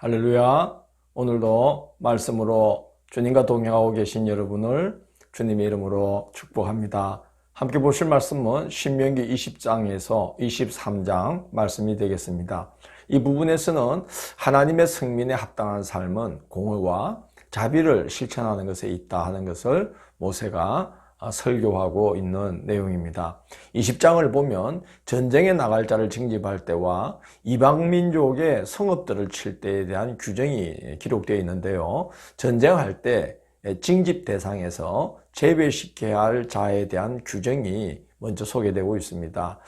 할렐루야. 오늘도 말씀으로 주님과 동행하고 계신 여러분을 주님의 이름으로 축복합니다. 함께 보실 말씀은 신명기 20장에서 23장 말씀이 되겠습니다. 이 부분에서는 하나님의 성민에 합당한 삶은 공의와 자비를 실천하는 것에 있다 하는 것을 모세가 설교하고 있는 내용입니다. 20장을 보면 전쟁에 나갈 자를 징집할 때와 이방민족의 성읍들을 칠 때에 대한 규정이 기록되어 있는데요. 전쟁할 때 징집 대상에서 제외시켜야 할 자에 대한 규정이 먼저 소개되고 있습니다.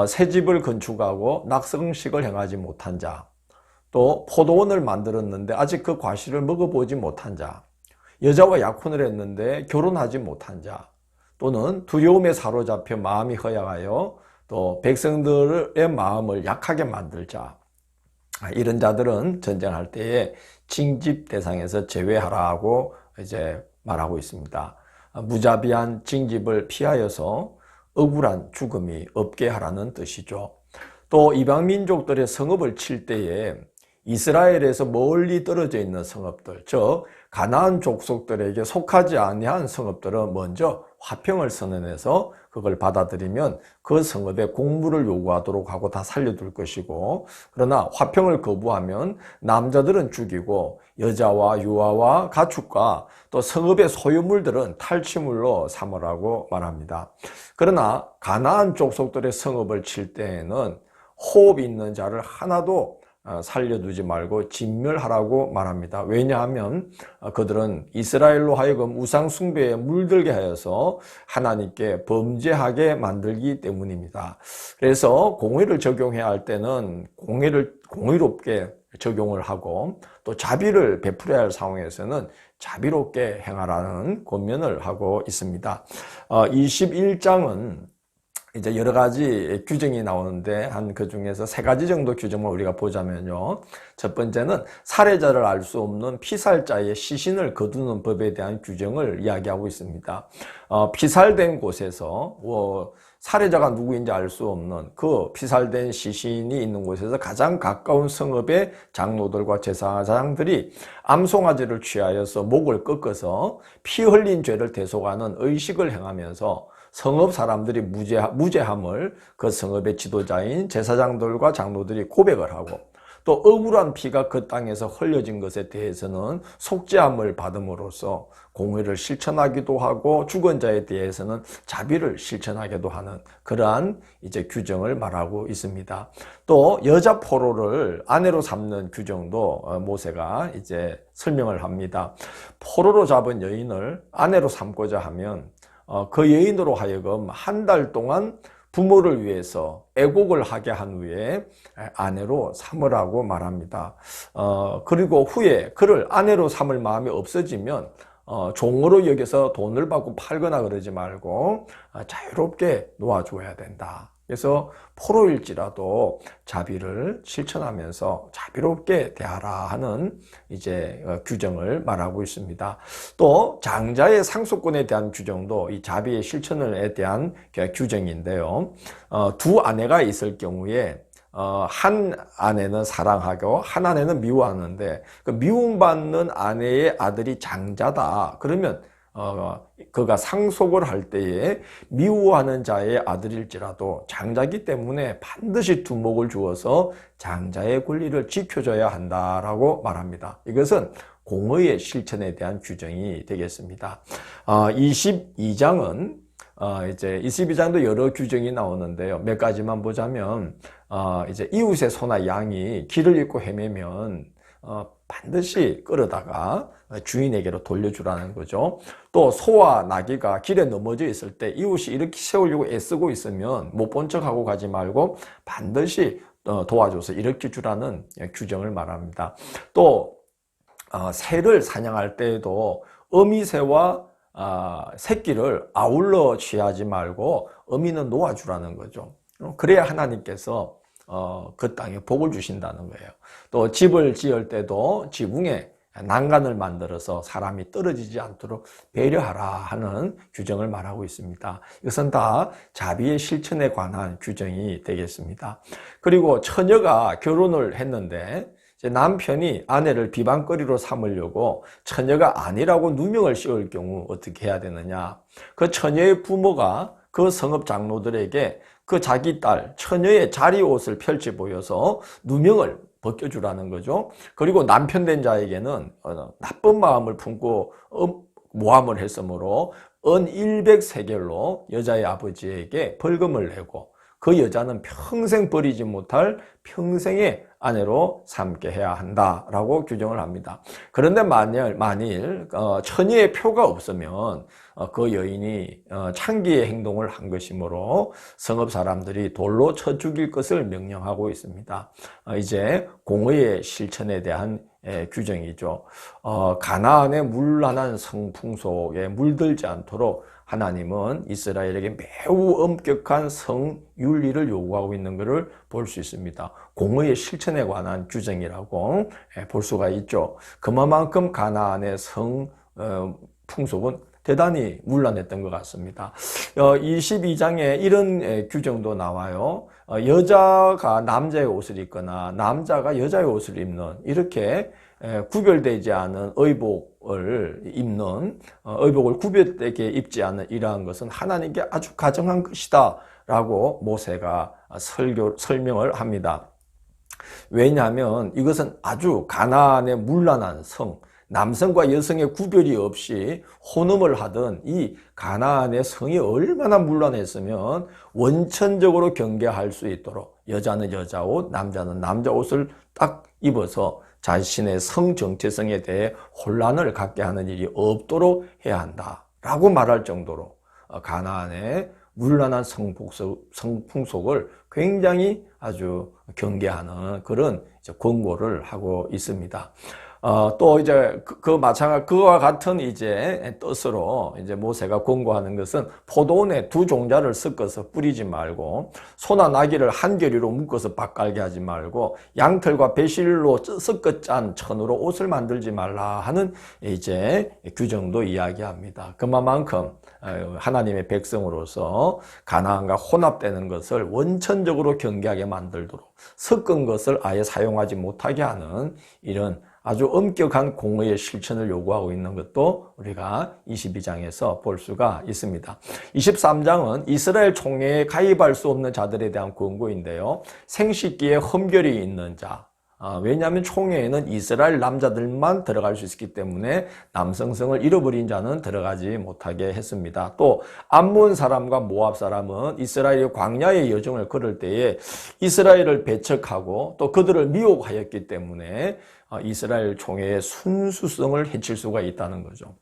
새 집을 건축하고 낙성식을 행하지 못한 자, 또 포도원을 만들었는데 아직 그 과실을 먹어보지 못한 자, 여자와 약혼을 했는데 결혼하지 못한 자, 또는 두려움에 사로잡혀 마음이 허약하여 또 백성들의 마음을 약하게 만들 자, 이런 자들은 전쟁할 때에 징집 대상에서 제외하라고 이제 말하고 있습니다. 무자비한 징집을 피하여서 억울한 죽음이 없게 하라는 뜻이죠. 또 이방 민족들의 성읍을 칠 때에 이스라엘에서 멀리 떨어져 있는 성읍들, 즉 가나안 족속들에게 속하지 아니한 성읍들은 먼저 화평을 선언해서 그걸 받아들이면 그 성읍에 공물을 요구하도록 하고 다 살려둘 것이고, 그러나 화평을 거부하면 남자들은 죽이고 여자와 유아와 가축과 또 성읍의 소유물들은 탈취물로 삼으라고 말합니다. 그러나 가나안 족속들의 성읍을 칠 때에는 호흡 있는 자를 하나도 살려두지 말고 진멸하라고 말합니다. 왜냐하면 그들은 이스라엘로 하여금 우상 숭배에 물들게 하여서 하나님께 범죄하게 만들기 때문입니다. 그래서 공의를 적용해야 할 때는 공의를 공의롭게 적용을 하고, 또 자비를 베풀어야 할 상황에서는 자비롭게 행하라는 권면을 하고 있습니다. 21장은 이제 여러 가지 규정이 나오는데 한 그 중에서 세 가지 정도 규정을 우리가 보자면요. 첫 번째는 살해자를 알 수 없는 피살자의 시신을 거두는 법에 대한 규정을 이야기하고 있습니다. 피살된 곳에서 살해자가 누구인지 알 수 없는 그 피살된 시신이 있는 곳에서 가장 가까운 성읍의 장로들과 제사장들이 암송아지를 취하여서 목을 꺾어서 피 흘린 죄를 대속하는 의식을 행하면서 성읍 사람들이 무죄함을 그 성읍의 지도자인 제사장들과 장로들이 고백을 하고, 또 억울한 피가 그 땅에서 흘려진 것에 대해서는 속죄함을 받음으로써 공의를 실천하기도 하고, 죽은 자에 대해서는 자비를 실천하기도 하는 그러한 이제 규정을 말하고 있습니다. 또 여자 포로를 아내로 삼는 규정도 모세가 이제 설명을 합니다. 포로로 잡은 여인을 아내로 삼고자 하면 그 여인으로 하여금 한 달 동안 부모를 위해서 애곡을 하게 한 후에 아내로 삼으라고 말합니다. 그리고 후에 그를 아내로 삼을 마음이 없어지면 종으로 여겨서 돈을 받고 팔거나 그러지 말고 자유롭게 놓아줘야 된다. 그래서 포로일지라도 자비를 실천하면서 자비롭게 대하라 하는 이제 규정을 말하고 있습니다. 또 장자의 상속권에 대한 규정도 이 자비의 실천에 대한 규정인데요. 두 아내가 있을 경우에 한 아내는 사랑하고 한 아내는 미워하는데, 그 미움받는 아내의 아들이 장자다 그러면 그가 상속을 할 때에 미워하는 자의 아들일지라도 장자기 때문에 반드시 두목을 주어서 장자의 권리를 지켜줘야 한다라고 말합니다. 이것은 공의의 실천에 대한 규정이 되겠습니다. 22장은 이제 22장도 여러 규정이 나오는데요. 몇 가지만 보자면 이제 이웃의 소나 양이 길을 잃고 헤매면 반드시 끌어다가 주인에게로 돌려주라는 거죠. 또 소와 나귀가 길에 넘어져 있을 때 이웃이 이렇게 세우려고 애쓰고 있으면 못 본 척하고 가지 말고 반드시 도와줘서 이렇게 주라는 규정을 말합니다. 또 새를 사냥할 때에도 어미새와 새끼를 아울러 취하지 말고 어미는 놓아주라는 거죠. 그래야 하나님께서 그 땅에 복을 주신다는 거예요. 또 집을 지을 때도 지붕에 난간을 만들어서 사람이 떨어지지 않도록 배려하라 하는 규정을 말하고 있습니다. 이것은 다 자비의 실천에 관한 규정이 되겠습니다. 그리고 처녀가 결혼을 했는데 이제 남편이 아내를 비방거리로 삼으려고 처녀가 아니라고 누명을 씌울 경우 어떻게 해야 되느냐? 그 처녀의 부모가 그 성읍 장로들에게 그 자기 딸 처녀의 자리 옷을 펼쳐 보여서 누명을 벗겨주라는 거죠. 그리고 남편 된 자에게는 나쁜 마음을 품고 모함을 했으므로 은 100세겔로 여자의 아버지에게 벌금을 내고 그 여자는 평생 버리지 못할 평생의 아내로 삼게 해야 한다라고 규정을 합니다. 그런데 만일 처녀의 표가 없으면 그 여인이 창기의 행동을 한 것이므로 성읍 사람들이 돌로 쳐 죽일 것을 명령하고 있습니다. 이제 공의의 실천에 대한 규정이죠. 가나안의 문란한 성풍속에 물들지 않도록 하나님은 이스라엘에게 매우 엄격한 성윤리를 요구하고 있는 것을 볼 수 있습니다. 공의의 실천에 관한 규정이라고 볼 수가 있죠. 그만큼 가나안의 성풍속은 대단히 문란했던 것 같습니다. 22장에 이런 규정도 나와요. 여자가 남자의 옷을 입거나 남자가 여자의 옷을 입는 이렇게 구별되지 않은 의복을 입는 의복을 구별되게 입지 않는 이러한 것은 하나님께 아주 가정한 것이다 라고 모세가 설명을 합니다. 왜냐하면 이것은 아주 가나안의 문란한 성, 남성과 여성의 구별이 없이 혼음을 하던 이 가나안의 성이 얼마나 문란했으면 원천적으로 경계할 수 있도록 여자는 여자 옷, 남자는 남자 옷을 딱 입어서 자신의 성 정체성에 대해 혼란을 갖게 하는 일이 없도록 해야 한다라고 말할 정도로 가나안의 문란한 성풍속을 굉장히 아주 경계하는 그런 권고를 하고 있습니다. 또 이제 마찬가지 그와 같은 이제 뜻으로 이제 모세가 권고하는 것은 포도원에 두 종자를 섞어서 뿌리지 말고 소나 나귀를 한 겨리로 묶어서 밭갈게 하지 말고 양털과 배실로 섞어 짠 천으로 옷을 만들지 말라 하는 이제 규정도 이야기합니다. 그만큼 하나님의 백성으로서 가나안과 혼합되는 것을 원천적으로 경계하게 만들도록 섞은 것을 아예 사용하지 못하게 하는 이런 아주 엄격한 공의의 실천을 요구하고 있는 것도 우리가 22장에서 볼 수가 있습니다. 23장은 이스라엘 총회에 가입할 수 없는 자들에 대한 권고인데요. 생식기에 흠결이 있는 자, 왜냐하면 총회에는 이스라엘 남자들만 들어갈 수 있기 때문에 남성성을 잃어버린 자는 들어가지 못하게 했습니다. 또 암몬 사람과 모압 사람은 이스라엘의 광야의 여정을 걸을 때에 이스라엘을 배척하고 또 그들을 미혹하였기 때문에 이스라엘 총회의 순수성을 해칠 수가 있다는 거죠.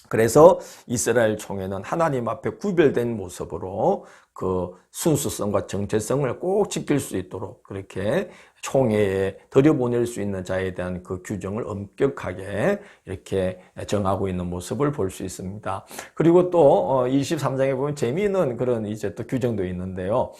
그래서 이스라엘 총회는 하나님 앞에 구별된 모습으로 그 순수성과 정체성을 꼭 지킬 수 있도록 그렇게 총회에 들여보낼 수 있는 자에 대한 그 규정을 엄격하게 이렇게 정하고 있는 모습을 볼 수 있습니다. 그리고 또 23장에 보면 재미있는 그런 이제 또 규정도 있는데요.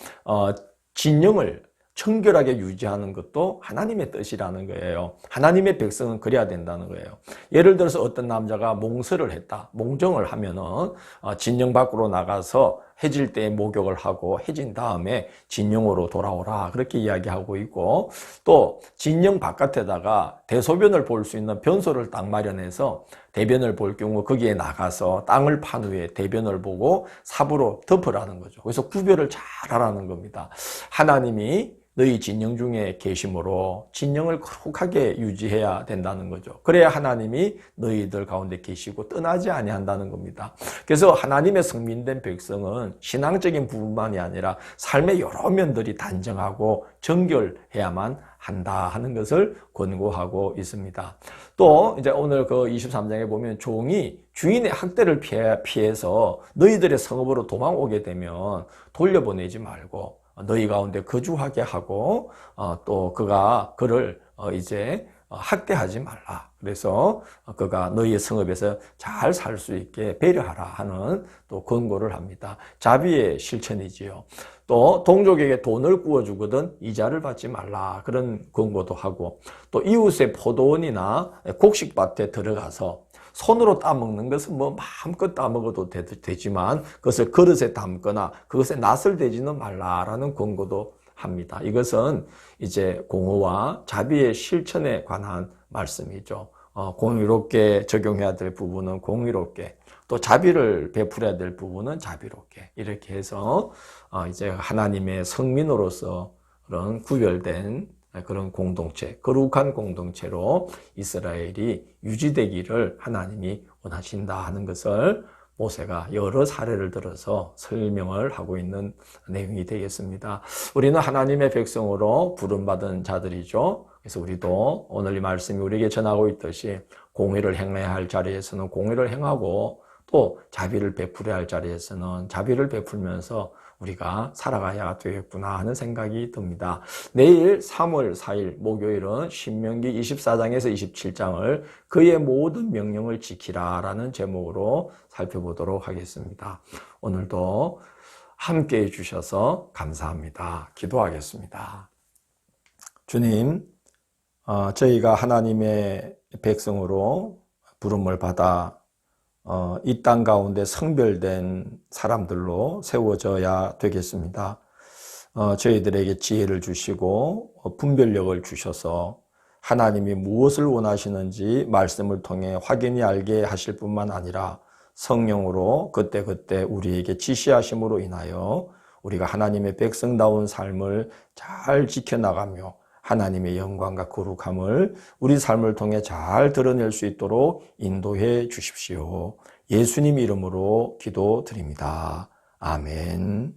진영을 청결하게 유지하는 것도 하나님의 뜻이라는 거예요. 하나님의 백성은 그래야 된다는 거예요. 예를 들어서 어떤 남자가 몽설을 했다, 몽정을 하면은 진영 밖으로 나가서 해질 때 목욕을 하고 해진 다음에 진영으로 돌아오라 그렇게 이야기하고 있고, 또 진영 바깥에다가 대소변을 볼 수 있는 변소를 딱 마련해서 대변을 볼 경우 거기에 나가서 땅을 판 후에 대변을 보고 삽으로 덮으라는 거죠. 그래서 구별을 잘 하라는 겁니다. 하나님이 너희 진영 중에 계심으로 진영을 거룩하게 유지해야 된다는 거죠. 그래야 하나님이 너희들 가운데 계시고 떠나지 아니한다는 겁니다. 그래서 하나님의 성민된 백성은 신앙적인 부분만이 아니라 삶의 여러 면들이 단정하고 정결해야만 한다 하는 것을 권고하고 있습니다. 또 이제 오늘 그 23장에 보면 종이 주인의 학대를 피해서 너희들의 성읍으로 도망오게 되면 돌려보내지 말고 너희 가운데 거주하게 하고 또 그를 이제 학대하지 말라. 그래서 그가 너희의 성읍에서 잘 살 수 있게 배려하라 하는 또 권고를 합니다. 자비의 실천이지요. 또 동족에게 돈을 구워주거든 이자를 받지 말라 그런 권고도 하고, 또 이웃의 포도원이나 곡식밭에 들어가서 손으로 따먹는 것은 뭐 마음껏 따먹어도 되지만 그것을 그릇에 담거나 그것에 낯을 대지는 말라라는 권고도 합니다. 이것은 이제 공의와 자비의 실천에 관한 말씀이죠. 공의롭게 적용해야 될 부분은 공의롭게, 또 자비를 베풀어야 될 부분은 자비롭게, 이렇게 해서 이제 하나님의 성민으로서 그런 구별된 그런 공동체, 거룩한 공동체로 이스라엘이 유지되기를 하나님이 원하신다 하는 것을 모세가 여러 사례를 들어서 설명을 하고 있는 내용이 되겠습니다. 우리는 하나님의 백성으로 부름받은 자들이죠. 그래서 우리도 오늘 이 말씀이 우리에게 전하고 있듯이 공의를 행해야 할 자리에서는 공의를 행하고, 또 자비를 베풀어야 할 자리에서는 자비를 베풀면서 우리가 살아가야 되겠구나 하는 생각이 듭니다. 내일 3월 4일 목요일은 신명기 24장에서 27장을 그의 모든 명령을 지키라 라는 제목으로 살펴보도록 하겠습니다. 오늘도 함께 해주셔서 감사합니다. 기도하겠습니다. 주님, 저희가 하나님의 백성으로 부름을 받아 이 땅 가운데 성별된 사람들로 세워져야 되겠습니다. 저희들에게 지혜를 주시고 분별력을 주셔서 하나님이 무엇을 원하시는지 말씀을 통해 확연히 알게 하실 뿐만 아니라 성령으로 그때그때 우리에게 지시하심으로 인하여 우리가 하나님의 백성다운 삶을 잘 지켜나가며 하나님의 영광과 거룩함을 우리 삶을 통해 잘 드러낼 수 있도록 인도해 주십시오. 예수님 이름으로 기도드립니다. 아멘.